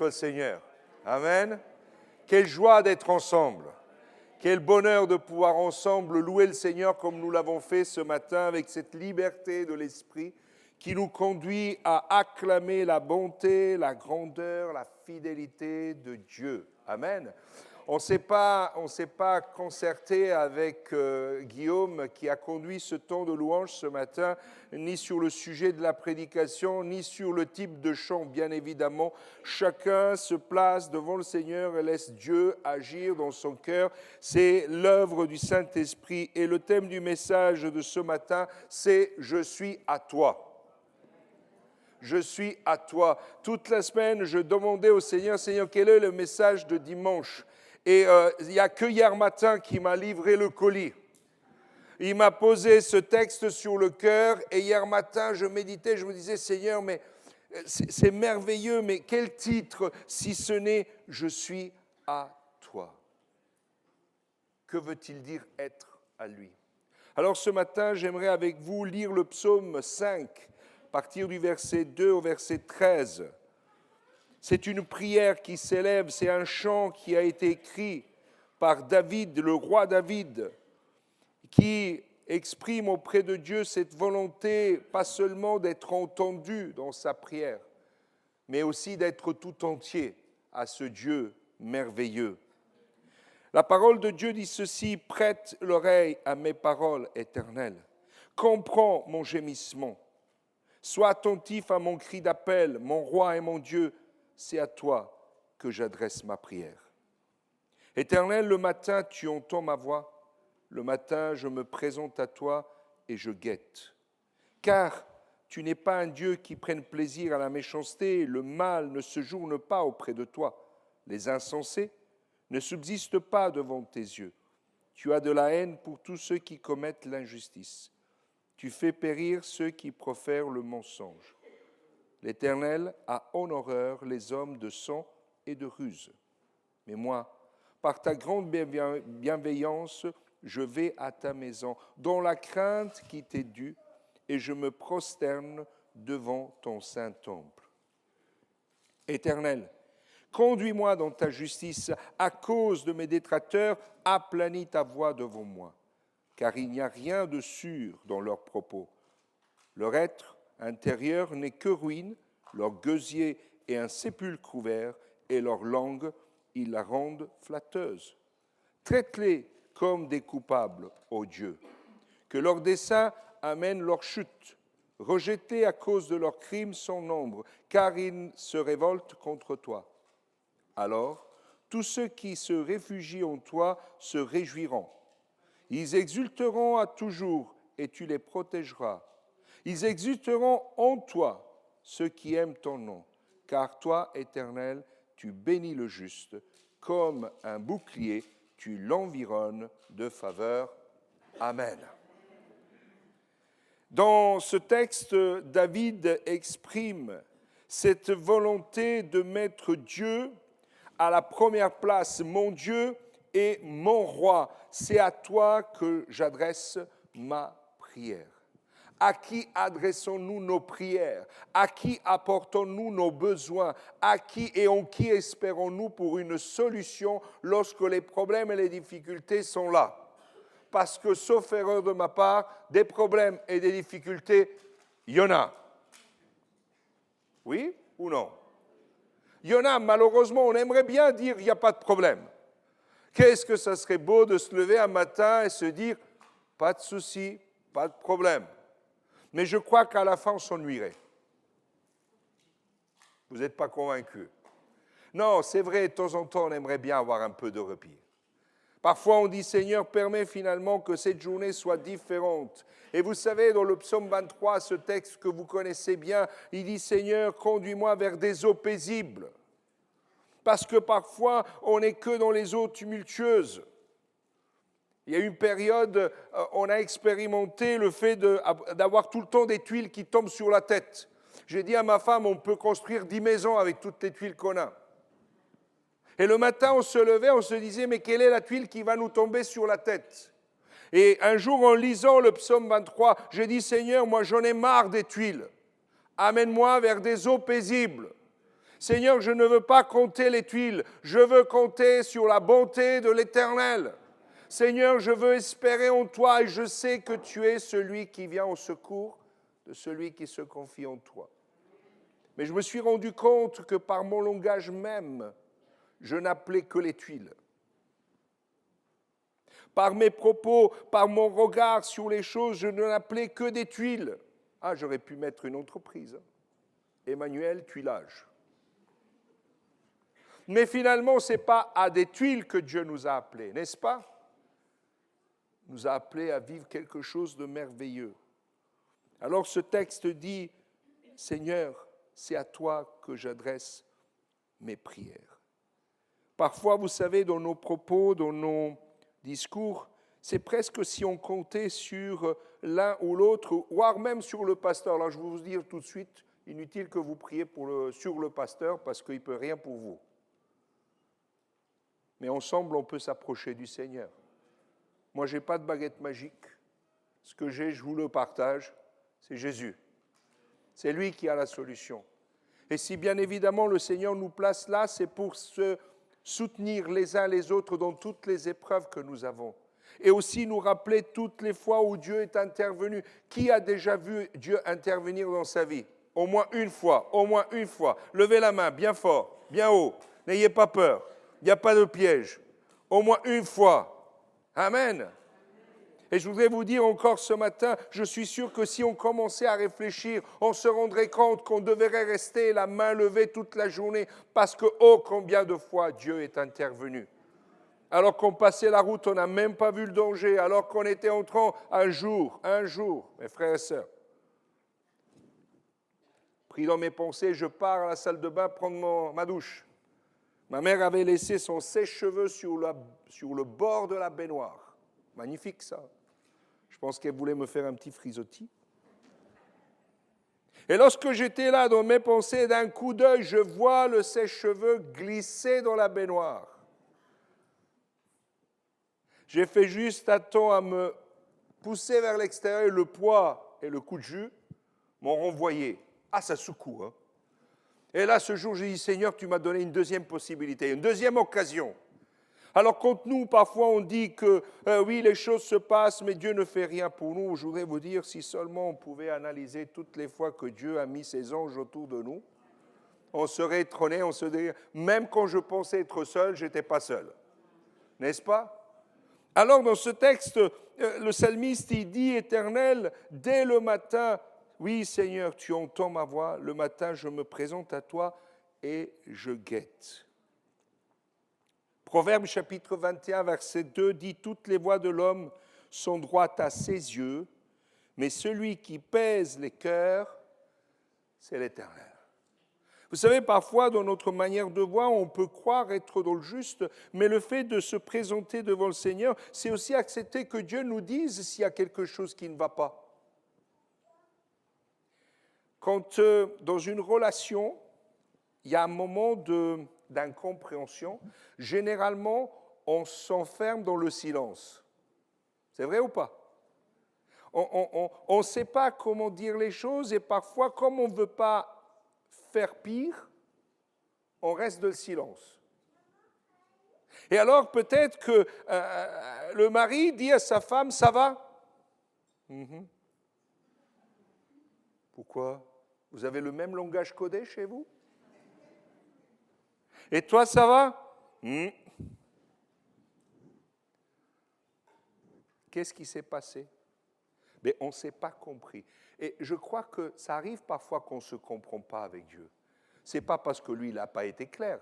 soit le Seigneur. Amen. Quelle joie d'être ensemble. Quel bonheur de pouvoir ensemble louer le Seigneur comme nous l'avons fait ce matin avec cette liberté de l'esprit qui nous conduit à acclamer la bonté, la grandeur, la fidélité de Dieu. Amen. On ne s'est pas concerté avec Guillaume qui a conduit ce temps de louange ce matin, ni sur le sujet de la prédication, ni sur le type de chant, bien évidemment. Chacun se place devant le Seigneur et laisse Dieu agir dans son cœur. C'est l'œuvre du Saint-Esprit. Et le thème du message de ce matin, c'est « Je suis à toi ». Je suis à toi. Toute la semaine, je demandais au Seigneur, Seigneur, quel est le message de dimanche ? Et il n'y a que hier matin qu'il m'a livré le colis. Il m'a posé ce texte sur le cœur et hier matin, je méditais, je me disais, Seigneur, mais c'est merveilleux, mais quel titre si ce n'est « Je suis à toi ». Que veut-il dire être à lui ? Alors ce matin, j'aimerais avec vous lire le psaume 5, à partir du verset 2 au verset 13. C'est une prière qui s'élève, c'est un chant qui a été écrit par David, le roi David, qui exprime auprès de Dieu cette volonté, pas seulement d'être entendu dans sa prière, mais aussi d'être tout entier à ce Dieu merveilleux. La parole de Dieu dit ceci, « Prête l'oreille à mes paroles éternelles, comprends mon gémissement. Sois attentif à mon cri d'appel, mon roi et mon Dieu, c'est à toi que j'adresse ma prière. Éternel, le matin, tu entends ma voix. Le matin, je me présente à toi et je guette. Car tu n'es pas un Dieu qui prenne plaisir à la méchanceté, le mal ne se journe pas auprès de toi. Les insensés ne subsistent pas devant tes yeux. Tu as de la haine pour tous ceux qui commettent l'injustice. Tu fais périr ceux qui profèrent le mensonge. L'Éternel a en horreur les hommes de sang et de ruse. Mais moi, par ta grande bienveillance, je vais à ta maison, dans la crainte qui t'est due, et je me prosterne devant ton saint temple. Éternel, conduis-moi dans ta justice, à cause de mes détracteurs, aplanis ta voix devant moi. Car il n'y a rien de sûr dans leurs propos. Leur être intérieur n'est que ruine, leur gosier est un sépulcre ouvert, et leur langue, ils la rendent flatteuse. Traite-les comme des coupables, ô Dieu. Que leurs desseins amènent leur chute. Rejetés à cause de leurs crimes sans nombre, car ils se révoltent contre toi. Alors, tous ceux qui se réfugient en toi se réjouiront. Ils exulteront à toujours et tu les protégeras. Ils exulteront en toi, ceux qui aiment ton nom. Car toi, Éternel, tu bénis le juste. Comme un bouclier, tu l'environnes de faveur. Amen. Dans ce texte, David exprime cette volonté de mettre Dieu à la première place. Mon Dieu et mon roi, c'est à toi que j'adresse ma prière. À qui adressons-nous nos prières? À qui apportons-nous nos besoins? À qui et en qui espérons-nous pour une solution lorsque les problèmes et les difficultés sont là? Parce que, sauf erreur de ma part, des problèmes et des difficultés, il y en a. Oui ou non? Il y en a, malheureusement, on aimerait bien dire il n'y a pas de problème. Qu'est-ce que ça serait beau de se lever un matin et se dire « pas de souci, pas de problème ». Mais je crois qu'à la fin, on s'ennuierait. Vous n'êtes pas convaincus? Non, c'est vrai, de temps en temps, on aimerait bien avoir un peu de répit. Parfois, on dit « Seigneur, permets finalement que cette journée soit différente ». Et vous savez, dans le psaume 23, ce texte que vous connaissez bien, il dit « Seigneur, conduis-moi vers des eaux paisibles ». Parce que parfois, on n'est que dans les eaux tumultueuses. Il y a une période, on a expérimenté le fait d'avoir tout le temps des tuiles qui tombent sur la tête. J'ai dit à ma femme, on peut construire 10 maisons avec toutes les tuiles qu'on a. Et le matin, on se levait, on se disait, mais quelle est la tuile qui va nous tomber sur la tête? Et un jour, en lisant le psaume 23, j'ai dit, Seigneur, moi j'en ai marre des tuiles. Amène-moi vers des eaux paisibles. Seigneur, je ne veux pas compter les tuiles, je veux compter sur la bonté de l'Éternel. Seigneur, je veux espérer en toi et je sais que tu es celui qui vient au secours de celui qui se confie en toi. Mais je me suis rendu compte que par mon langage même, je n'appelais que les tuiles. Par mes propos, par mon regard sur les choses, je ne l'appelais que des tuiles. Ah, j'aurais pu mettre une entreprise. Emmanuel Tuilage. Mais finalement, ce n'est pas à des tuiles que Dieu nous a appelés, n'est-ce pas? Il nous a appelés à vivre quelque chose de merveilleux. Alors ce texte dit, Seigneur, c'est à toi que j'adresse mes prières. Parfois, vous savez, dans nos propos, dans nos discours, c'est presque si on comptait sur l'un ou l'autre, voire même sur le pasteur. Alors je vais vous dire tout de suite, inutile que vous priez sur le pasteur parce qu'il ne peut rien pour vous. Mais ensemble, on peut s'approcher du Seigneur. Moi, je n'ai pas de baguette magique. Ce que j'ai, je vous le partage, c'est Jésus. C'est lui qui a la solution. Et si bien évidemment le Seigneur nous place là, c'est pour se soutenir les uns les autres dans toutes les épreuves que nous avons. Et aussi nous rappeler toutes les fois où Dieu est intervenu. Qui a déjà vu Dieu intervenir dans sa vie? Au moins une fois, au moins une fois. Levez la main bien fort, bien haut. N'ayez pas peur. Il n'y a pas de piège. Au moins une fois. Amen. Et je voudrais vous dire encore ce matin, je suis sûr que si on commençait à réfléchir, on se rendrait compte qu'on devrait rester la main levée toute la journée parce que, oh, combien de fois Dieu est intervenu. Alors qu'on passait la route, on n'a même pas vu le danger, alors qu'on était en train, un jour, mes frères et sœurs, pris dans mes pensées, je pars à la salle de bain prendre ma douche. Ma mère avait laissé son sèche-cheveux sur le bord de la baignoire. Magnifique ça. Je pense qu'elle voulait me faire un petit frisottis. Et lorsque j'étais là dans mes pensées, d'un coup d'œil, je vois le sèche-cheveux glisser dans la baignoire. J'ai fait juste un temps à me pousser vers l'extérieur et le poids et le coup de jus m'ont renvoyé. Ah, ça secoue, hein. Et là, ce jour, j'ai dit, Seigneur, tu m'as donné une deuxième possibilité, une deuxième occasion. Alors, quand nous, parfois, on dit que oui, les choses se passent, mais Dieu ne fait rien pour nous, je voudrais vous dire, si seulement on pouvait analyser toutes les fois que Dieu a mis ses anges autour de nous, on serait étonné, on se dirait, même quand je pensais être seul, je n'étais pas seul. N'est-ce pas? Alors, dans ce texte, le psalmiste, il dit, Éternel, dès le matin, oui, Seigneur, tu entends ma voix, le matin, je me présente à toi et je guette. Proverbe chapitre 21, verset 2 dit « Toutes les voies de l'homme sont droites à ses yeux, mais celui qui pèse les cœurs, c'est l'Éternel. » Vous savez, parfois, dans notre manière de voir, on peut croire être dans le juste, mais le fait de se présenter devant le Seigneur, c'est aussi accepter que Dieu nous dise s'il y a quelque chose qui ne va pas. Quand dans une relation, il y a un moment d'incompréhension, généralement, on s'enferme dans le silence. C'est vrai ou pas? On ne sait pas comment dire les choses et parfois, comme on ne veut pas faire pire, on reste dans le silence. Et alors, peut-être que le mari dit à sa femme, « Ça va ?» Pourquoi? Vous avez le même langage codé chez vous? Et toi, ça va? Qu'est-ce qui s'est passé? Mais on ne s'est pas compris. Et je crois que ça arrive parfois qu'on ne se comprend pas avec Dieu. Ce n'est pas parce que lui, il n'a pas été clair.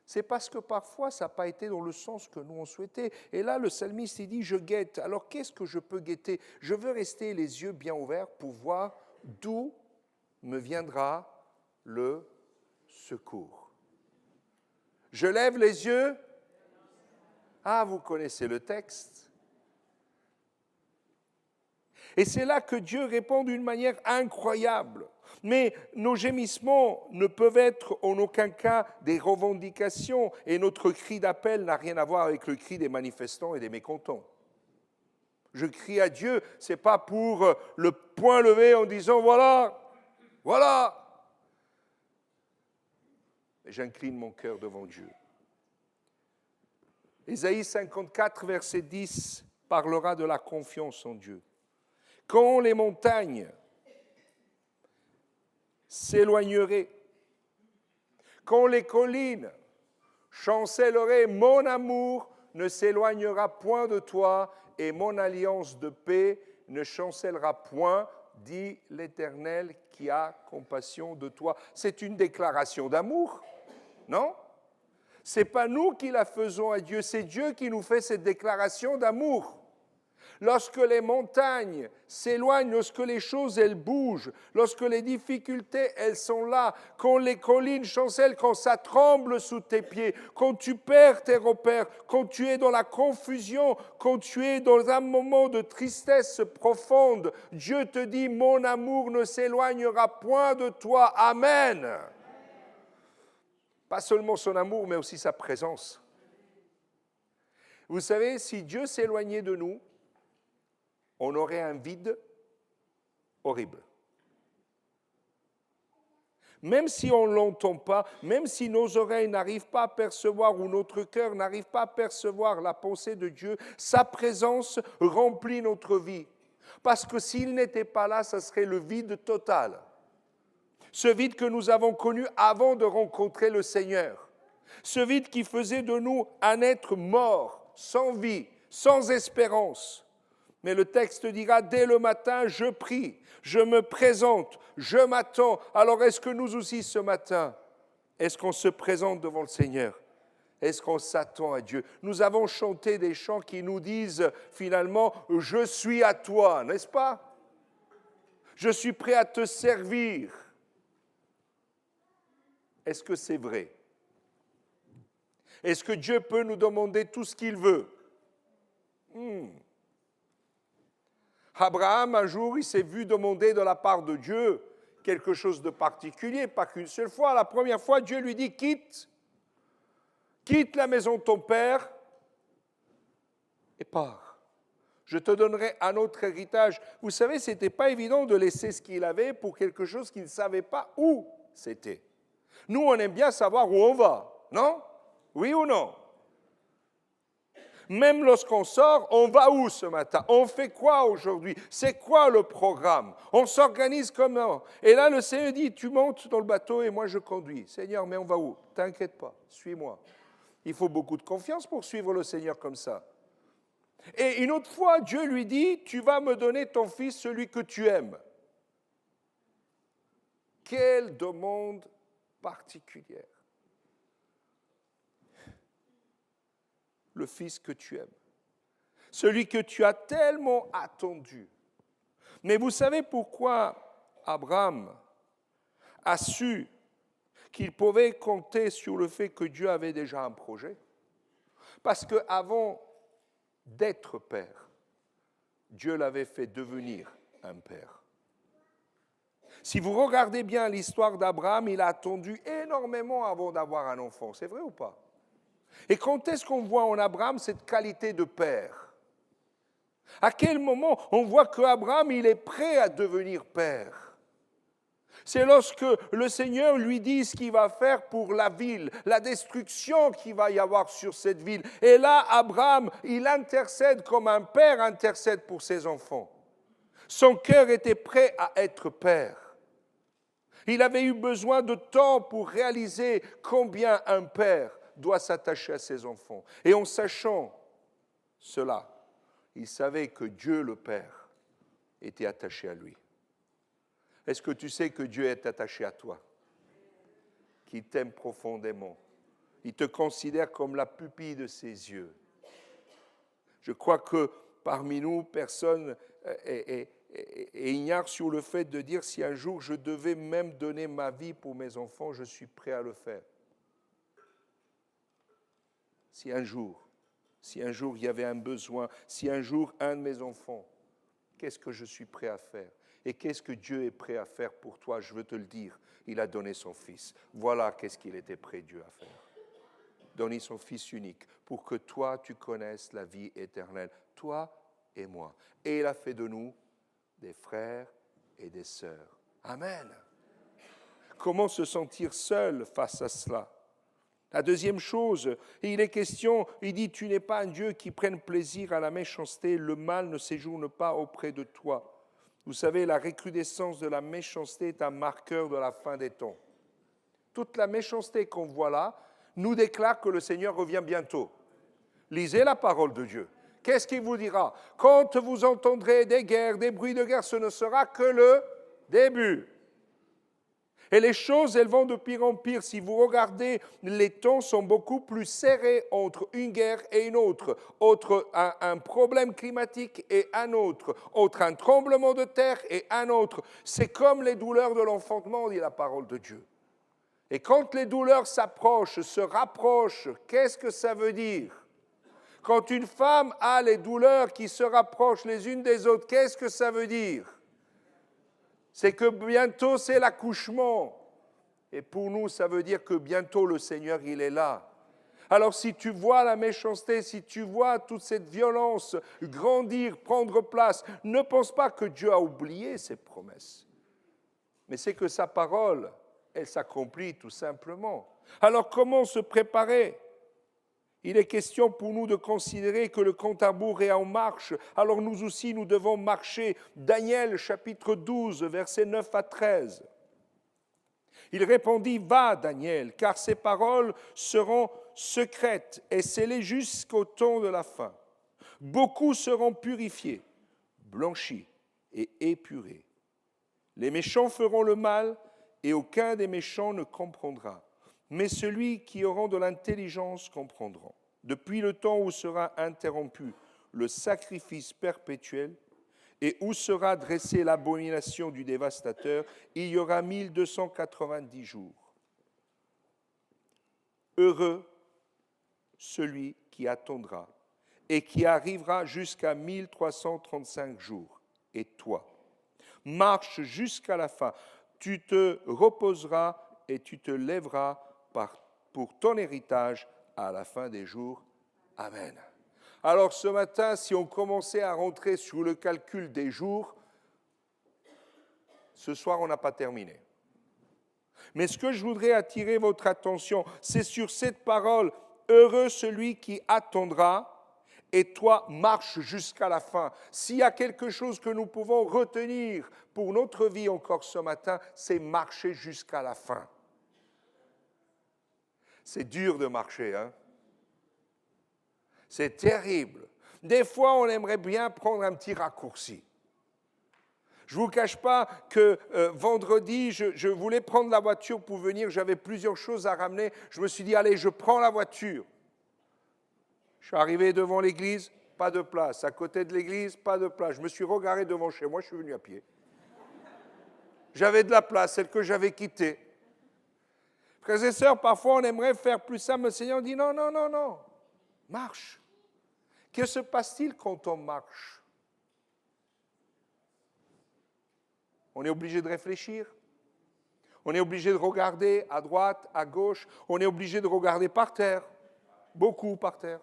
C'est parce que parfois, ça n'a pas été dans le sens que nous on souhaitait. Et là, le psalmiste, il dit, je guette. Alors, qu'est-ce que je peux guetter? Je veux rester les yeux bien ouverts pour voir d'où me viendra le secours. Je lève les yeux. Ah, vous connaissez le texte. Et c'est là que Dieu répond d'une manière incroyable. Mais nos gémissements ne peuvent être en aucun cas des revendications et notre cri d'appel n'a rien à voir avec le cri des manifestants et des mécontents. Je crie à Dieu, ce n'est pas pour le poing levé en disant voilà. Et j'incline mon cœur devant Dieu. Ésaïe 54, verset 10, parlera de la confiance en Dieu. Quand les montagnes s'éloigneraient, quand les collines chancelleraient, mon amour ne s'éloignera point de toi et mon alliance de paix ne chancellera point, dit l'Éternel qui a compassion de toi. C'est une déclaration d'amour, non? Ce n'est pas nous qui la faisons à Dieu, c'est Dieu qui nous fait cette déclaration d'amour. Lorsque les montagnes s'éloignent, lorsque les choses, elles bougent, lorsque les difficultés, elles sont là, quand les collines chancellent, quand ça tremble sous tes pieds, quand tu perds tes repères, quand tu es dans la confusion, quand tu es dans un moment de tristesse profonde, Dieu te dit, mon amour ne s'éloignera point de toi. Amen. Pas seulement son amour, mais aussi sa présence. Vous savez, si Dieu s'éloignait de nous, on aurait un vide horrible. Même si on ne l'entend pas, même si nos oreilles n'arrivent pas à percevoir ou notre cœur n'arrive pas à percevoir la pensée de Dieu, sa présence remplit notre vie. Parce que s'il n'était pas là, ça serait le vide total. Ce vide que nous avons connu avant de rencontrer le Seigneur. Ce vide qui faisait de nous un être mort, sans vie, sans espérance. Mais le texte dira, dès le matin, je prie, je me présente, je m'attends. Alors est-ce que nous aussi ce matin, est-ce qu'on se présente devant le Seigneur? Est-ce qu'on s'attend à Dieu? Nous avons chanté des chants qui nous disent finalement, je suis à toi, n'est-ce pas? Je suis prêt à te servir. Est-ce que c'est vrai? Est-ce que Dieu peut nous demander tout ce qu'il veut? Abraham, un jour, il s'est vu demander de la part de Dieu quelque chose de particulier, pas qu'une seule fois. La première fois, Dieu lui dit, quitte la maison de ton père et pars. Je te donnerai un autre héritage. Vous savez, ce n'était pas évident de laisser ce qu'il avait pour quelque chose qu'il ne savait pas où c'était. Nous, on aime bien savoir où on va, non? Oui ou non? Même lorsqu'on sort, on va où ce matin? On fait quoi aujourd'hui? C'est quoi le programme? On s'organise comment? Et là, le Seigneur dit, tu montes dans le bateau et moi je conduis. Seigneur, mais on va où? T'inquiète pas, suis-moi. Il faut beaucoup de confiance pour suivre le Seigneur comme ça. Et une autre fois, Dieu lui dit, tu vas me donner ton fils, celui que tu aimes. Quelle demande particulière. Le fils que tu aimes, celui que tu as tellement attendu. Mais vous savez pourquoi Abraham a su qu'il pouvait compter sur le fait que Dieu avait déjà un projet? Parce qu'avant d'être père, Dieu l'avait fait devenir un père. Si vous regardez bien l'histoire d'Abraham, il a attendu énormément avant d'avoir un enfant. C'est vrai ou pas? Et quand est-ce qu'on voit en Abraham cette qualité de père? À quel moment on voit qu'Abraham, il est prêt à devenir père? C'est lorsque le Seigneur lui dit ce qu'il va faire pour la ville, la destruction qu'il va y avoir sur cette ville. Et là, Abraham, il intercède comme un père intercède pour ses enfants. Son cœur était prêt à être père. Il avait eu besoin de temps pour réaliser combien un père doit s'attacher à ses enfants. Et en sachant cela, il savait que Dieu le Père était attaché à lui. Est-ce que tu sais que Dieu est attaché à toi? Qu'il t'aime profondément. Il te considère comme la pupille de ses yeux. Je crois que parmi nous, personne est ignare sur le fait de dire si un jour je devais même donner ma vie pour mes enfants, je suis prêt à le faire. Si un jour il y avait un besoin, si un jour un de mes enfants, qu'est-ce que je suis prêt à faire? Et qu'est-ce que Dieu est prêt à faire pour toi? Je veux te le dire, il a donné son Fils. Voilà qu'est-ce qu'il était prêt, Dieu, à faire. Donner son Fils unique pour que toi, tu connaisses la vie éternelle, toi et moi. Et il a fait de nous des frères et des sœurs. Amen. Comment se sentir seul face à cela? La deuxième chose, il est question, il dit, tu n'es pas un Dieu qui prenne plaisir à la méchanceté, le mal ne séjourne pas auprès de toi. Vous savez, la recrudescence de la méchanceté est un marqueur de la fin des temps. Toute la méchanceté qu'on voit là nous déclare que le Seigneur revient bientôt. Lisez la parole de Dieu. Qu'est-ce qu'il vous dira? Quand vous entendrez des guerres, des bruits de guerre, ce ne sera que le début. Et les choses, elles vont de pire en pire. Si vous regardez, les temps sont beaucoup plus serrés entre une guerre et une autre, un problème climatique et un autre, un tremblement de terre et un autre. C'est comme les douleurs de l'enfantement, dit la parole de Dieu. Et quand les douleurs s'approchent, se rapprochent, qu'est-ce que ça veut dire? Quand une femme a les douleurs qui se rapprochent les unes des autres, qu'est-ce que ça veut dire? C'est que bientôt c'est l'accouchement. Et pour nous, ça veut dire que bientôt le Seigneur, il est là. Alors si tu vois la méchanceté, si tu vois toute cette violence grandir, prendre place, ne pense pas que Dieu a oublié ses promesses. Mais c'est que sa parole, elle s'accomplit tout simplement. Alors comment se préparer? Il est question pour nous de considérer que le compte à rebours est en marche. Alors nous aussi, nous devons marcher. Daniel, chapitre 12, versets 9 à 13. Il répondit, va, Daniel, car ces paroles seront secrètes et scellées jusqu'au temps de la fin. Beaucoup seront purifiés, blanchis et épurés. Les méchants feront le mal et aucun des méchants ne comprendra. Mais celui qui aura de l'intelligence comprendra. Depuis le temps où sera interrompu le sacrifice perpétuel et où sera dressée l'abomination du dévastateur, il y aura 1290 jours. Heureux celui qui attendra et qui arrivera jusqu'à 1335 jours. Et toi, marche jusqu'à la fin. Tu te reposeras et tu te lèveras pour ton héritage à la fin des jours. Amen. Alors ce matin, si on commençait à rentrer sur le calcul des jours, ce soir on n'a pas terminé. Mais ce que je voudrais attirer votre attention, c'est sur cette parole, heureux celui qui attendra, et toi marche jusqu'à la fin. S'il y a quelque chose que nous pouvons retenir pour notre vie encore ce matin, c'est marcher jusqu'à la fin. C'est dur de marcher, hein? C'est terrible. Des fois, on aimerait bien prendre un petit raccourci. Je ne vous cache pas que vendredi, je voulais prendre la voiture pour venir. J'avais plusieurs choses à ramener. Je me suis dit, allez, je prends la voiture. Je suis arrivé devant l'église, pas de place. À côté de l'église, pas de place. Je me suis regaré devant chez moi, je suis venu à pied. J'avais de la place, celle que j'avais quittée. Frères et sœurs, parfois on aimerait faire plus ça, mais le Seigneur dit non, non, non, non, marche. Que se passe-t-il quand on marche? On est obligé de réfléchir. On est obligé de regarder à droite, à gauche. On est obligé de regarder par terre. Beaucoup par terre.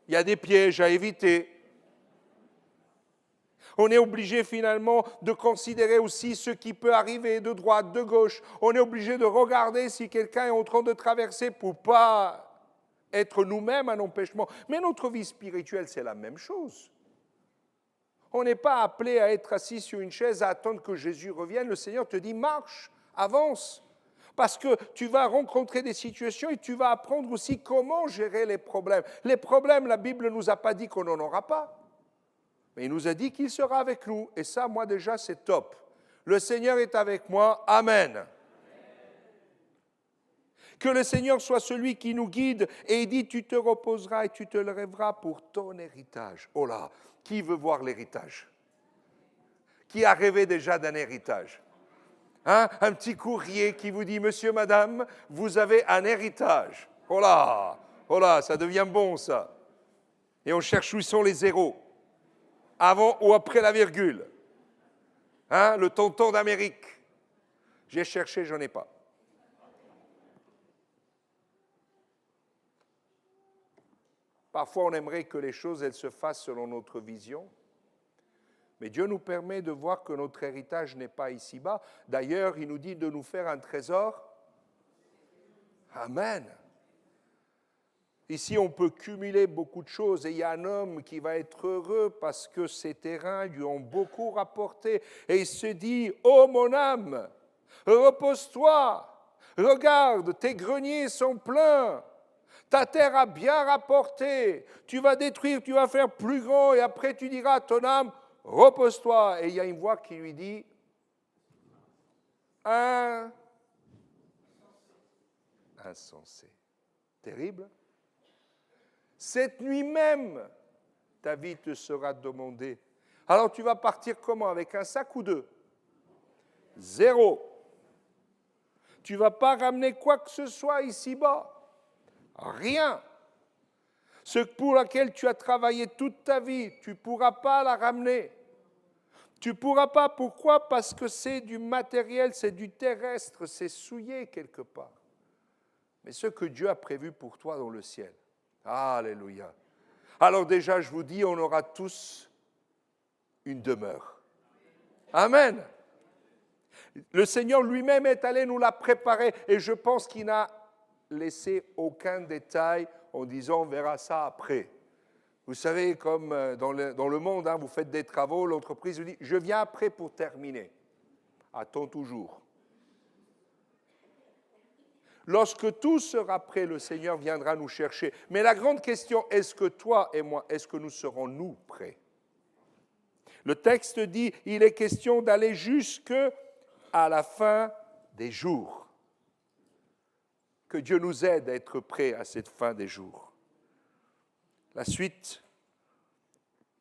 Il y a des pièges à éviter. On est obligé finalement de considérer aussi ce qui peut arriver de droite, de gauche. On est obligé de regarder si quelqu'un est en train de traverser pour ne pas être nous-mêmes un empêchement. Mais notre vie spirituelle, c'est la même chose. On n'est pas appelé à être assis sur une chaise à attendre que Jésus revienne. Le Seigneur te dit, marche, avance. Parce que tu vas rencontrer des situations et tu vas apprendre aussi comment gérer les problèmes. Les problèmes, la Bible ne nous a pas dit qu'on n'en aura pas. Mais il nous a dit qu'il sera avec nous. Et ça, moi déjà, c'est top. Le Seigneur est avec moi. Amen. Que le Seigneur soit celui qui nous guide. Et il dit, tu te reposeras et tu te lèveras pour ton héritage. Oh là, qui veut voir l'héritage? Qui a rêvé déjà d'un héritage? Hein? Un petit courrier qui vous dit, monsieur, madame, vous avez un héritage. Oh là, ça devient bon ça. Et on cherche où sont les zéros. Avant ou après la virgule. Hein, le tonton d'Amérique. J'ai cherché, j'en ai pas. Parfois, on aimerait que les choses, elles se fassent selon notre vision. Mais Dieu nous permet de voir que notre héritage n'est pas ici-bas. D'ailleurs, il nous dit de nous faire un trésor. Amen. Ici, on peut cumuler beaucoup de choses et il y a un homme qui va être heureux parce que ses terrains lui ont beaucoup rapporté. Et il se dit, ô mon âme, repose-toi, regarde, tes greniers sont pleins, ta terre a bien rapporté, tu vas détruire, tu vas faire plus grand et après tu diras à ton âme, repose-toi. Et il y a une voix qui lui dit, insensé. Terrible. Cette nuit même, ta vie te sera demandée. Alors tu vas partir comment? Avec un sac ou deux? Zéro. Tu ne vas pas ramener quoi que ce soit ici-bas. Rien. Ce pour lequel tu as travaillé toute ta vie, tu ne pourras pas la ramener. Tu ne pourras pas. Pourquoi? Parce que c'est du matériel, c'est du terrestre, c'est souillé quelque part. Mais ce que Dieu a prévu pour toi dans le ciel. Alléluia. Alors déjà, je vous dis, on aura tous une demeure. Amen. Le Seigneur lui-même est allé nous la préparer et je pense qu'il n'a laissé aucun détail en disant on verra ça après. Vous savez, comme dans le monde, vous faites des travaux, l'entreprise vous dit je viens après pour terminer. Attends toujours. Lorsque tout sera prêt, le Seigneur viendra nous chercher. Mais la grande question, est-ce que toi et moi, est-ce que nous serons nous prêts? Le texte dit, il est question d'aller jusqu'à la fin des jours. Que Dieu nous aide à être prêts à cette fin des jours. La suite,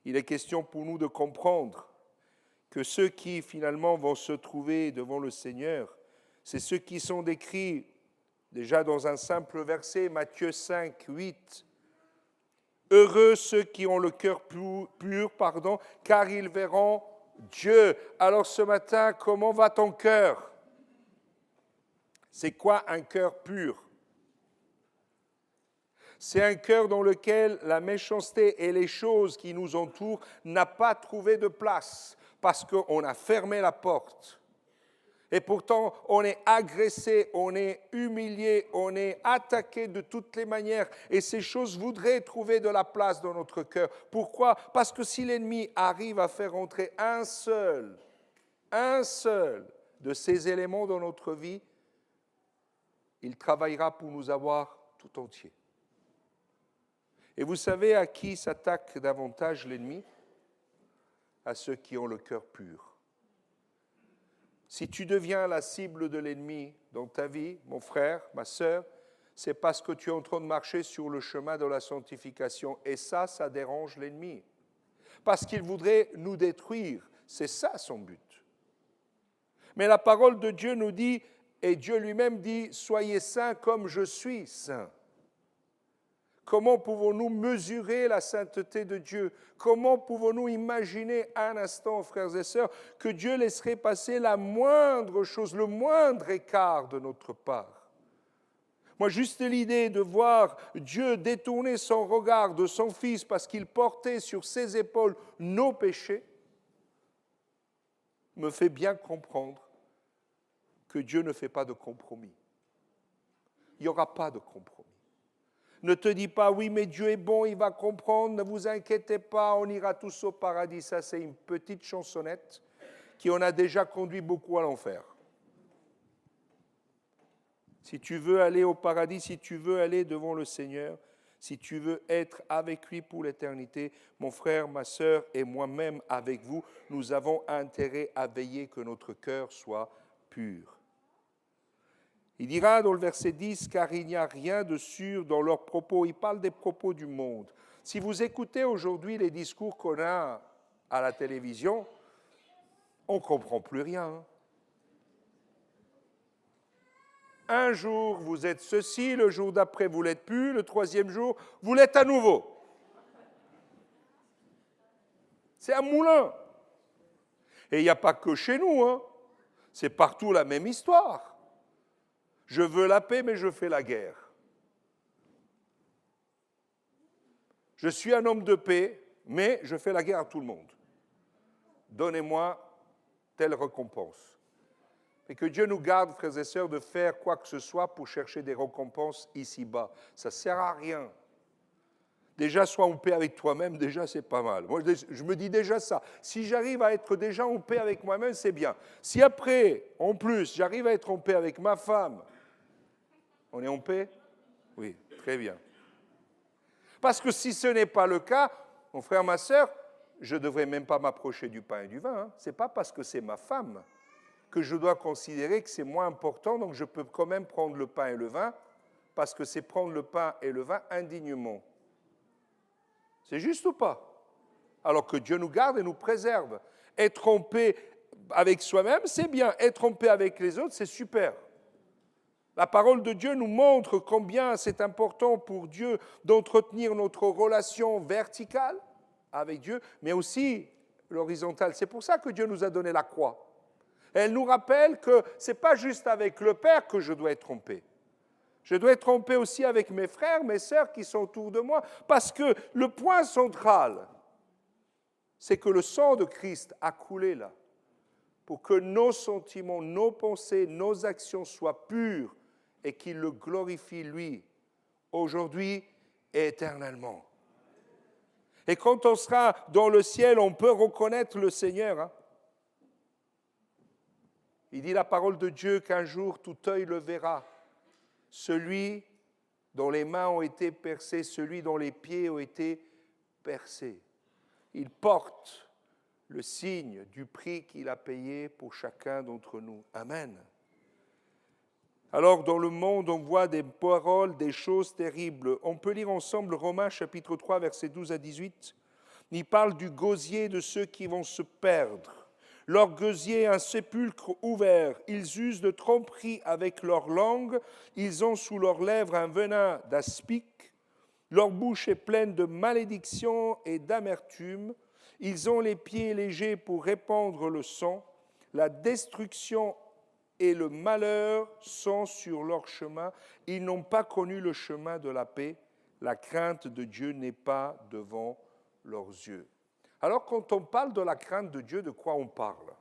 il est question pour nous de comprendre que ceux qui finalement vont se trouver devant le Seigneur, c'est ceux qui sont décrits déjà dans un simple verset, Matthieu 5, 8. Heureux ceux qui ont le cœur pur, car ils verront Dieu. Alors ce matin, comment va ton cœur? C'est quoi un cœur pur? C'est un cœur dans lequel la méchanceté et les choses qui nous entourent n'ont pas trouvé de place parce qu'on a fermé la porte. Et pourtant, on est agressé, on est humilié, on est attaqué de toutes les manières. Et ces choses voudraient trouver de la place dans notre cœur. Pourquoi? Parce que si l'ennemi arrive à faire entrer un seul de ces éléments dans notre vie, il travaillera pour nous avoir tout entier. Et vous savez à qui s'attaque davantage l'ennemi? À ceux qui ont le cœur pur. Si tu deviens la cible de l'ennemi dans ta vie, mon frère, ma sœur, c'est parce que tu es en train de marcher sur le chemin de la sanctification. Et ça dérange l'ennemi. Parce qu'il voudrait nous détruire. C'est ça son but. Mais la parole de Dieu nous dit, et Dieu lui-même dit, soyez saints comme je suis saint. Comment pouvons-nous mesurer la sainteté de Dieu? Comment pouvons-nous imaginer un instant, frères et sœurs, que Dieu laisserait passer la moindre chose, le moindre écart de notre part? Moi, juste l'idée de voir Dieu détourner son regard de son Fils parce qu'il portait sur ses épaules nos péchés, me fait bien comprendre que Dieu ne fait pas de compromis. Il n'y aura pas de compromis. Ne te dis pas, oui, mais Dieu est bon, il va comprendre, ne vous inquiétez pas, on ira tous au paradis. Ça, c'est une petite chansonnette qui en a déjà conduit beaucoup à l'enfer. Si tu veux aller au paradis, si tu veux aller devant le Seigneur, si tu veux être avec lui pour l'éternité, mon frère, ma sœur et moi-même avec vous, nous avons intérêt à veiller que notre cœur soit pur. Il dira dans le verset 10, car il n'y a rien de sûr dans leurs propos. Il parle des propos du monde. Si vous écoutez aujourd'hui les discours qu'on a à la télévision, on ne comprend plus rien. Un jour, vous êtes ceci, le jour d'après, vous ne l'êtes plus, le troisième jour, vous l'êtes à nouveau. C'est un moulin. Et il n'y a pas que chez nous, c'est partout la même histoire. Je veux la paix, mais je fais la guerre. Je suis un homme de paix, mais je fais la guerre à tout le monde. Donnez-moi telle récompense. Et que Dieu nous garde, frères et sœurs, de faire quoi que ce soit pour chercher des récompenses ici-bas. Ça ne sert à rien. Déjà, sois en paix avec toi-même, déjà, c'est pas mal. Moi, je me dis déjà ça. Si j'arrive à être déjà en paix avec moi-même, c'est bien. Si après, en plus, j'arrive à être en paix avec ma femme, on est en paix? Oui, très bien. Parce que si ce n'est pas le cas, mon frère, ma sœur, je ne devrais même pas m'approcher du pain et du vin. Ce n'est pas parce que c'est ma femme que je dois considérer que c'est moins important, donc je peux quand même prendre le pain et le vin, parce que c'est prendre le pain et le vin indignement. C'est juste ou pas? Alors que Dieu nous garde et nous préserve. Être en paix avec soi-même, c'est bien. Être en paix avec les autres, c'est super. La parole de Dieu nous montre combien c'est important pour Dieu d'entretenir notre relation verticale avec Dieu, mais aussi l'horizontale. C'est pour ça que Dieu nous a donné la croix. Elle nous rappelle que ce n'est pas juste avec le Père que je dois être en paix. Je dois être en paix aussi avec mes frères, mes sœurs qui sont autour de moi, parce que le point central, c'est que le sang de Christ a coulé là, pour que nos sentiments, nos pensées, nos actions soient pures et qu'il le glorifie lui, aujourd'hui et éternellement. Et quand on sera dans le ciel, on peut reconnaître le Seigneur. Hein. Il dit la parole de Dieu qu'un jour tout œil le verra. Celui dont les mains ont été percées, celui dont les pieds ont été percés. Il porte le signe du prix qu'il a payé pour chacun d'entre nous. Amen. Alors, dans le monde, on voit des paroles, des choses terribles. On peut lire ensemble Romains chapitre 3, versets 12 à 18. Il parle du gosier de ceux qui vont se perdre. Leur gosier est un sépulcre ouvert. Ils usent de tromperie avec leur langue. Ils ont sous leurs lèvres un venin d'aspic. Leur bouche est pleine de malédiction et d'amertume. Ils ont les pieds légers pour répandre le sang. La destruction et le malheur sont sur leur chemin. Ils n'ont pas connu le chemin de la paix. La crainte de Dieu n'est pas devant leurs yeux. Alors, quand on parle de la crainte de Dieu, de quoi on parle?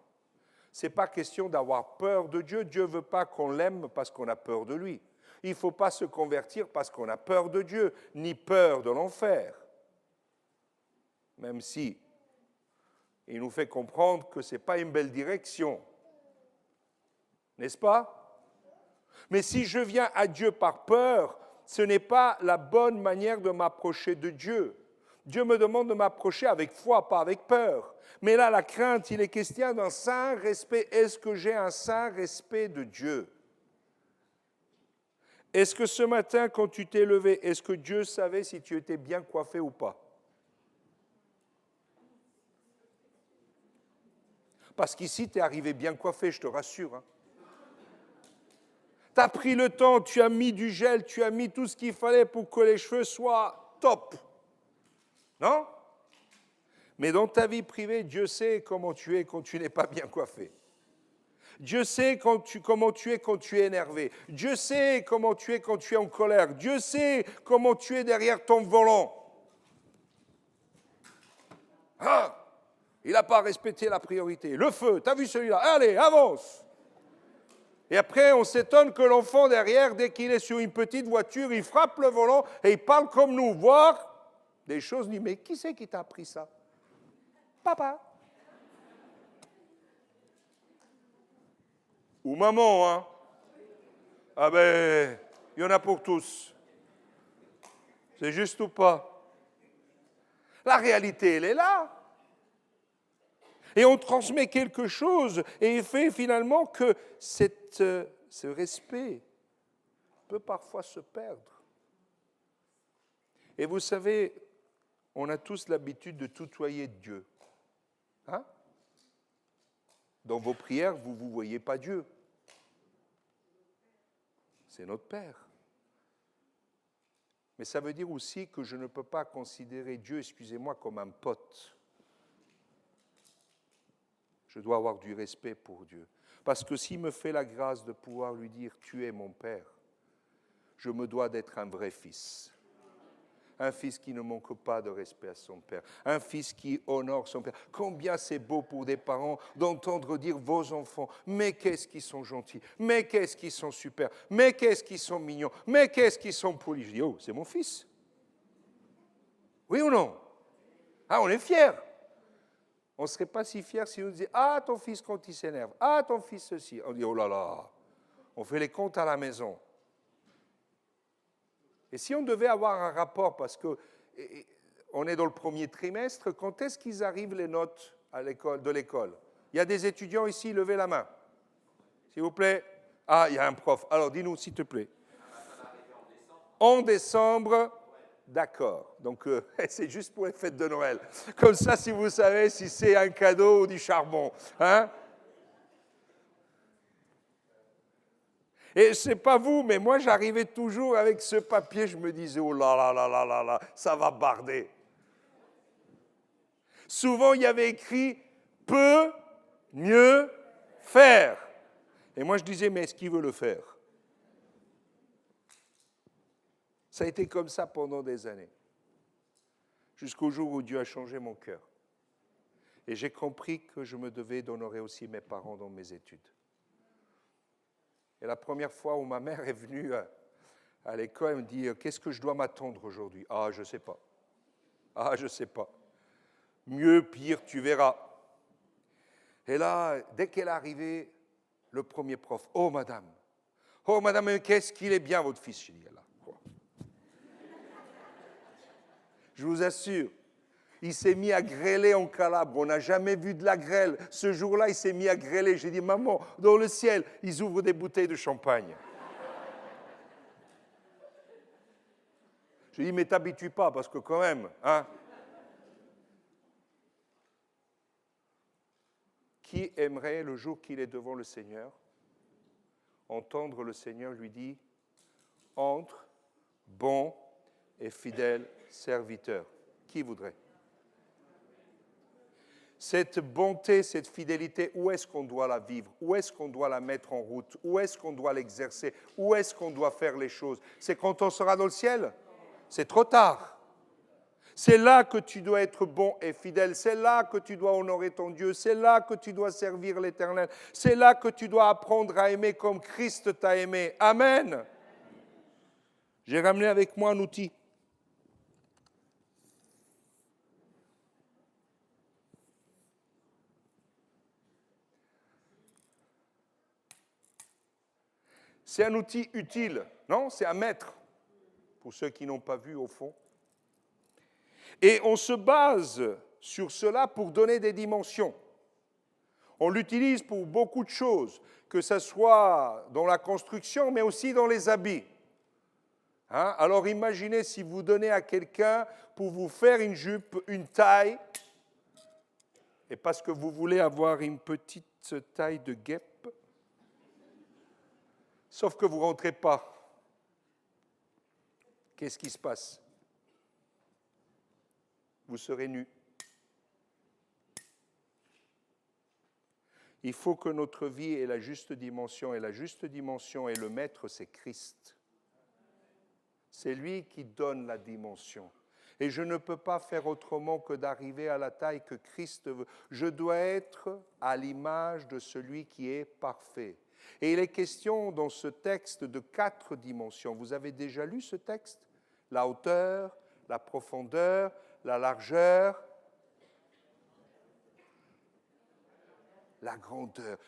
Ce n'est pas question d'avoir peur de Dieu. Dieu ne veut pas qu'on l'aime parce qu'on a peur de lui. Il ne faut pas se convertir parce qu'on a peur de Dieu, ni peur de l'enfer. Même si il nous fait comprendre que ce n'est pas une belle direction. N'est-ce pas? Mais si je viens à Dieu par peur, ce n'est pas la bonne manière de m'approcher de Dieu. Dieu me demande de m'approcher avec foi, pas avec peur. Mais là, la crainte, il est question d'un saint respect. Est-ce que j'ai un saint respect de Dieu? Est-ce que ce matin, quand tu t'es levé, est-ce que Dieu savait si tu étais bien coiffé ou pas? Parce qu'ici, tu es arrivé bien coiffé, je te rassure. Hein. Tu as pris le temps, tu as mis du gel, tu as mis tout ce qu'il fallait pour que les cheveux soient top. Non? Mais dans ta vie privée, Dieu sait comment tu es quand tu n'es pas bien coiffé. Dieu sait comment tu es quand tu es énervé. Dieu sait comment tu es quand tu es en colère. Dieu sait comment tu es derrière ton volant. Ah, il n'a pas respecté la priorité. Le feu, tu as vu celui-là? Allez, avance. Et après, on s'étonne que l'enfant derrière, dès qu'il est sur une petite voiture, il frappe le volant et il parle comme nous, voire des choses. Dit, mais qui c'est qui t'a appris ça? Papa. Ou maman, hein? Ah ben, il y en a pour tous. C'est juste ou pas? La réalité, elle est là. Et on transmet quelque chose et il fait finalement que ce respect peut parfois se perdre. Et vous savez, on a tous l'habitude de tutoyer Dieu. Hein? Dans vos prières, vous ne voyez pas Dieu. C'est notre Père. Mais ça veut dire aussi que je ne peux pas considérer Dieu, excusez-moi, comme un pote. Je dois avoir du respect pour Dieu. Parce que s'il me fait la grâce de pouvoir lui dire « Tu es mon Père », je me dois d'être un vrai fils. Un fils qui ne manque pas de respect à son père. Un fils qui honore son père. Combien c'est beau pour des parents d'entendre dire vos enfants, mais qu'est-ce qu'ils sont gentils, mais qu'est-ce qu'ils sont super, mais qu'est-ce qu'ils sont mignons, mais qu'est-ce qu'ils sont polis. Je dis, oh, c'est mon fils. Oui ou non? Ah, on est fiers. On ne serait pas si fiers si on disait, ah, ton fils quand il s'énerve, ah, ton fils ceci. On dit, oh là là, on fait les comptes à la maison. Et si on devait avoir un rapport, parce qu'on est dans le premier trimestre, quand est-ce qu'ils arrivent les notes de l'école? Il y a des étudiants ici, levez la main. S'il vous plaît. Ah, il y a un prof. Alors, dis-nous, s'il te plaît. En décembre, d'accord. Donc, c'est juste pour les fêtes de Noël. Comme ça, si vous savez si c'est un cadeau ou du charbon. Hein? Et je ne sais pas vous, mais moi, j'arrivais toujours avec ce papier, je me disais, oh là là là là là là, ça va barder. Souvent, il y avait écrit « peut mieux faire ». Et moi, je disais, mais est-ce qu'il veut le faire? Ça a été comme ça pendant des années, jusqu'au jour où Dieu a changé mon cœur. Et j'ai compris que je me devais d'honorer aussi mes parents dans mes études. Et la première fois où ma mère est venue à l'école, elle me dit, qu'est-ce que je dois m'attendre aujourd'hui? Ah, je ne sais pas. Ah, je ne sais pas. Mieux, pire, tu verras. Et là, dès qu'elle est arrivée, le premier prof, oh madame, qu'est-ce qu'il est bien votre fils? Je dis, là, quoi? Je vous assure, il s'est mis à grêler en Calabre. On n'a jamais vu de la grêle. Ce jour-là, il s'est mis à grêler. J'ai dit, maman, dans le ciel, ils ouvrent des bouteilles de champagne. Je dis, mais t'habitues pas, parce que quand même, hein. Qui aimerait, le jour qu'il est devant le Seigneur, entendre le Seigneur lui dire, entre, bon et fidèle serviteur? Qui voudrait? Cette bonté, cette fidélité, où est-ce qu'on doit la vivre? Où est-ce qu'on doit la mettre en route? Où est-ce qu'on doit l'exercer? Où est-ce qu'on doit faire les choses? C'est quand on sera dans le ciel? C'est trop tard. C'est là que tu dois être bon et fidèle. C'est là que tu dois honorer ton Dieu. C'est là que tu dois servir l'Éternel. C'est là que tu dois apprendre à aimer comme Christ t'a aimé. Amen. J'ai ramené avec moi un outil. C'est un outil utile, non? C'est un maître, pour ceux qui n'ont pas vu au fond. Et on se base sur cela pour donner des dimensions. On l'utilise pour beaucoup de choses, que ce soit dans la construction, mais aussi dans les habits. Hein? Alors imaginez si vous donnez à quelqu'un pour vous faire une jupe, une taille, et parce que vous voulez avoir une petite taille de guêpe, sauf que vous ne rentrez pas. Qu'est-ce qui se passe? Vous serez nu. Il faut que notre vie ait la juste dimension, et la juste dimension, et le maître, c'est Christ. C'est lui qui donne la dimension. Et je ne peux pas faire autrement que d'arriver à la taille que Christ veut. Je dois être à l'image de celui qui est parfait. Et il est question dans ce texte de 4 dimensions. Vous avez déjà lu ce texte? La hauteur, la profondeur, la largeur, la grandeur.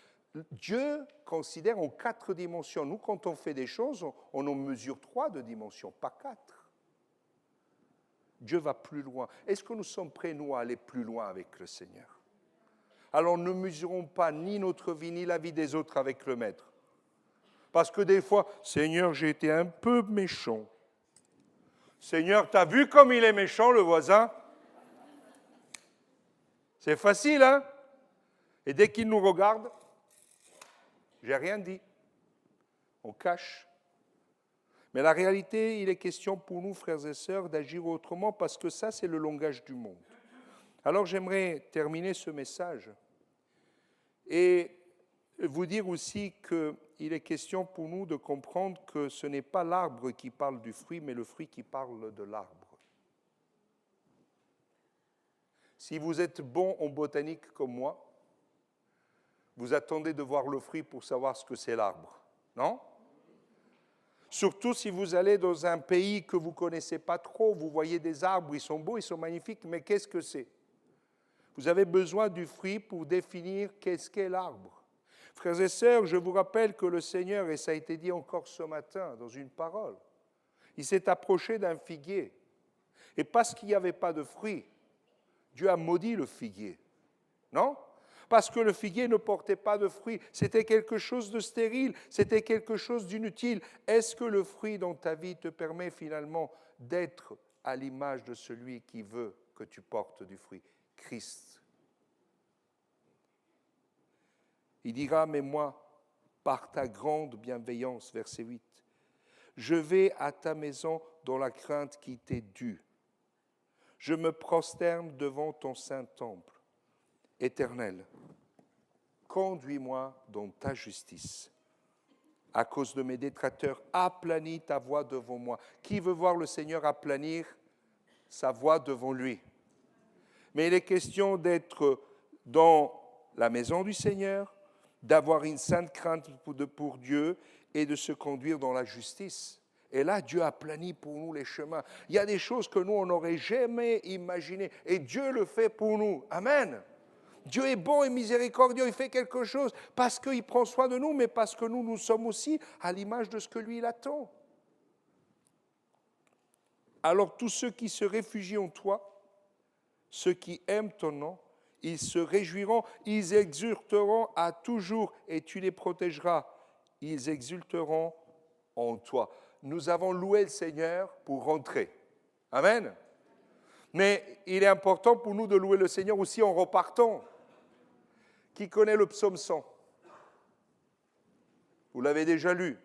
Dieu considère en 4 dimensions. Nous, quand on fait des choses, on en mesure 3 de dimensions, pas 4. Dieu va plus loin. Est-ce que nous sommes prêts, nous, à aller plus loin avec le Seigneur? Alors ne mesurons pas ni notre vie, ni la vie des autres avec le Maître. Parce que des fois, Seigneur, j'ai été un peu méchant. Seigneur, t'as vu comme il est méchant, le voisin? C'est facile, hein? Et dès qu'il nous regarde, j'ai rien dit. On cache. Mais la réalité, il est question pour nous, frères et sœurs, d'agir autrement parce que ça, c'est le langage du monde. Alors j'aimerais terminer ce message et vous dire aussi qu'il est question pour nous de comprendre que ce n'est pas l'arbre qui parle du fruit, mais le fruit qui parle de l'arbre. Si vous êtes bon en botanique comme moi, vous attendez de voir le fruit pour savoir ce que c'est l'arbre, non? Surtout si vous allez dans un pays que vous ne connaissez pas trop, vous voyez des arbres, ils sont beaux, ils sont magnifiques, mais qu'est-ce que c'est? Vous avez besoin du fruit pour définir qu'est-ce qu'est l'arbre. Frères et sœurs, je vous rappelle que le Seigneur, et ça a été dit encore ce matin dans une parole, il s'est approché d'un figuier. Et parce qu'il n'y avait pas de fruits, Dieu a maudit le figuier. Non? Parce que le figuier ne portait pas de fruits. C'était quelque chose de stérile, c'était quelque chose d'inutile. Est-ce que le fruit dans ta vie te permet finalement d'être à l'image de celui qui veut que tu portes du fruit? Christ. Il dira, mais moi, par ta grande bienveillance, verset 8, je vais à ta maison dans la crainte qui t'est due. Je me prosterne devant ton saint temple. Éternel, conduis-moi dans ta justice. À cause de mes détracteurs, aplanis ta voix devant moi. Qui veut voir le Seigneur aplanir sa voix devant lui? Mais il est question d'être dans la maison du Seigneur, d'avoir une sainte crainte pour Dieu et de se conduire dans la justice. Et là, Dieu a plani pour nous les chemins. Il y a des choses que nous, on n'aurait jamais imaginées. Et Dieu le fait pour nous. Amen. Dieu est bon et miséricordieux. Il fait quelque chose parce qu'il prend soin de nous, mais parce que nous sommes aussi à l'image de ce que lui, il attend. Alors tous ceux qui se réfugient en toi, ceux qui aiment ton nom, ils se réjouiront, ils exulteront à toujours et tu les protégeras. Ils exulteront en toi. Nous avons loué le Seigneur pour rentrer. Amen. Mais il est important pour nous de louer le Seigneur aussi en repartant. Qui connaît le psaume 100? Vous l'avez déjà lu.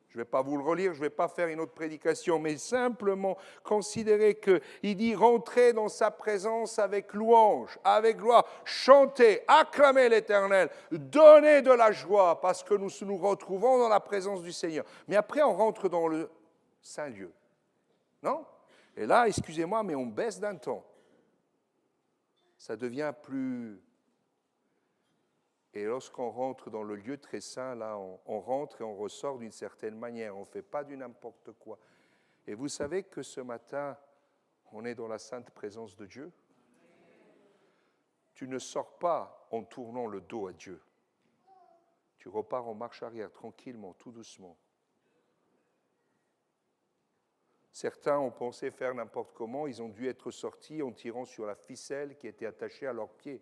Je ne vais pas vous le relire, je ne vais pas faire une autre prédication, mais simplement considérer qu'il dit « Rentrez dans sa présence avec louange, avec gloire, chantez, acclamez l'Éternel, donnez de la joie, parce que nous nous retrouvons dans la présence du Seigneur. » Mais après, on rentre dans le Saint-Lieu. Non? Et là, excusez-moi, mais on baisse d'un ton. Ça devient plus... Et lorsqu'on rentre dans le lieu très saint, là, on rentre et on ressort d'une certaine manière. On ne fait pas du n'importe quoi. Et vous savez que ce matin, on est dans la sainte présence de Dieu. Tu ne sors pas en tournant le dos à Dieu. Tu repars en marche arrière, tranquillement, tout doucement. Certains ont pensé faire n'importe comment. Ils ont dû être sortis en tirant sur la ficelle qui était attachée à leurs pieds.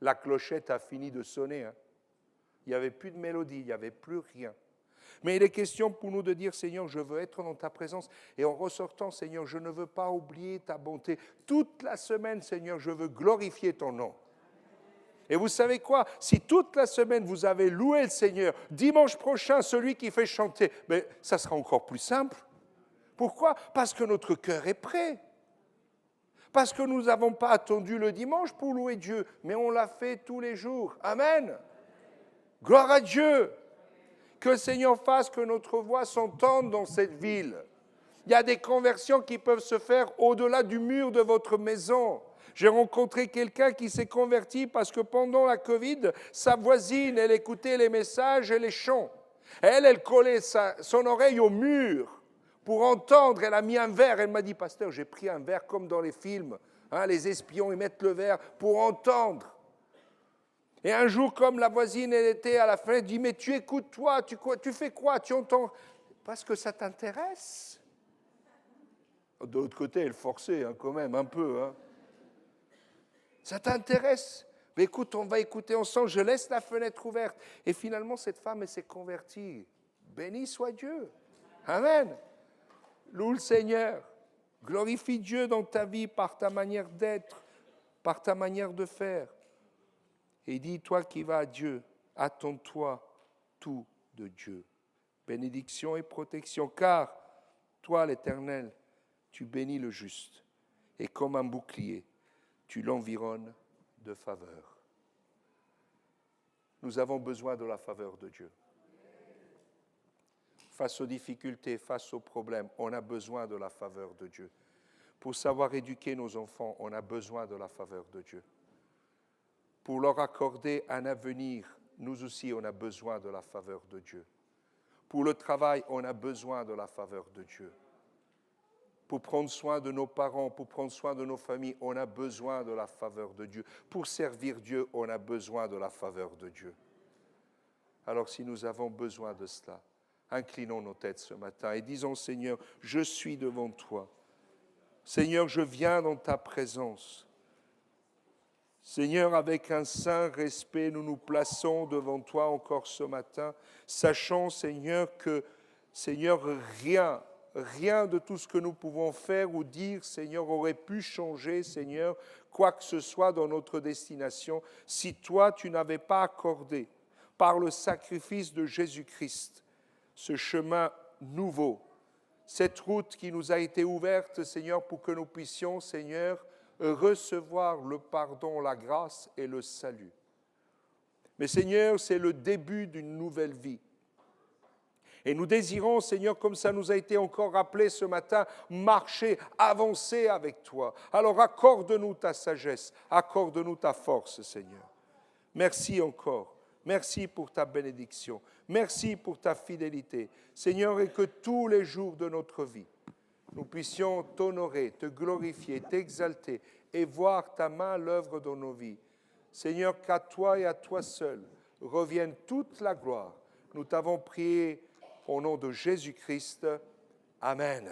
La clochette a fini de sonner. Hein. Il n'y avait plus de mélodie, il n'y avait plus rien. Mais il est question pour nous de dire, Seigneur, je veux être dans ta présence. Et en ressortant, Seigneur, je ne veux pas oublier ta bonté. Toute la semaine, Seigneur, je veux glorifier ton nom. Et vous savez quoi? Si toute la semaine, vous avez loué le Seigneur, dimanche prochain, celui qui fait chanter, mais ça sera encore plus simple. Pourquoi? Parce que notre cœur est prêt. Parce que nous n'avons pas attendu le dimanche pour louer Dieu, mais on l'a fait tous les jours. Amen. Gloire à Dieu. Que le Seigneur fasse que notre voix s'entende dans cette ville. Il y a des conversions qui peuvent se faire au-delà du mur de votre maison. J'ai rencontré quelqu'un qui s'est converti parce que pendant la Covid, sa voisine, elle écoutait les messages et les chants. Elle collait son oreille au mur. Pour entendre, elle a mis un verre. Elle m'a dit, pasteur, j'ai pris un verre comme dans les films. Hein, les espions, ils mettent le verre pour entendre. Et un jour, comme la voisine, elle était à la fenêtre, elle dit, mais tu écoutes toi, tu fais quoi? Tu entends? Parce que ça t'intéresse. De l'autre côté, elle forçait hein, quand même un peu. Hein. Ça t'intéresse? Mais écoute, on va écouter ensemble. Je laisse la fenêtre ouverte. Et finalement, cette femme, elle s'est convertie. Béni soit Dieu. Amen. Loue le Seigneur, glorifie Dieu dans ta vie par ta manière d'être, par ta manière de faire. Et dis, toi qui vas à Dieu, attends-toi tout de Dieu. Bénédiction et protection, car toi, l'Éternel, tu bénis le juste, et comme un bouclier, tu l'environnes de faveur. Nous avons besoin de la faveur de Dieu. Face aux difficultés, face aux problèmes, on a besoin de la faveur de Dieu. Pour savoir éduquer nos enfants, on a besoin de la faveur de Dieu. Pour leur accorder un avenir, nous aussi, on a besoin de la faveur de Dieu. Pour le travail, on a besoin de la faveur de Dieu. Pour prendre soin de nos parents, pour prendre soin de nos familles, on a besoin de la faveur de Dieu. Pour servir Dieu, on a besoin de la faveur de Dieu. Alors si nous avons besoin de cela, inclinons nos têtes ce matin et disons, Seigneur, je suis devant toi. Seigneur, je viens dans ta présence. Seigneur, avec un saint respect, nous nous plaçons devant toi encore ce matin, sachant, Seigneur, que, Seigneur, rien de tout ce que nous pouvons faire ou dire, Seigneur, aurait pu changer, Seigneur, quoi que ce soit dans notre destination, si toi, tu n'avais pas accordé, par le sacrifice de Jésus-Christ, ce chemin nouveau, cette route qui nous a été ouverte, Seigneur, pour que nous puissions, Seigneur, recevoir le pardon, la grâce et le salut. Mais Seigneur, c'est le début d'une nouvelle vie. Et nous désirons, Seigneur, comme ça nous a été encore rappelé ce matin, marcher, avancer avec toi. Alors accorde-nous ta sagesse, accorde-nous ta force, Seigneur. Merci encore. Merci pour ta bénédiction. Merci pour ta fidélité. Seigneur, et que tous les jours de notre vie, nous puissions t'honorer, te glorifier, t'exalter et voir ta main à l'œuvre dans nos vies. Seigneur, qu'à toi et à toi seul revienne toute la gloire. Nous t'avons prié au nom de Jésus-Christ. Amen.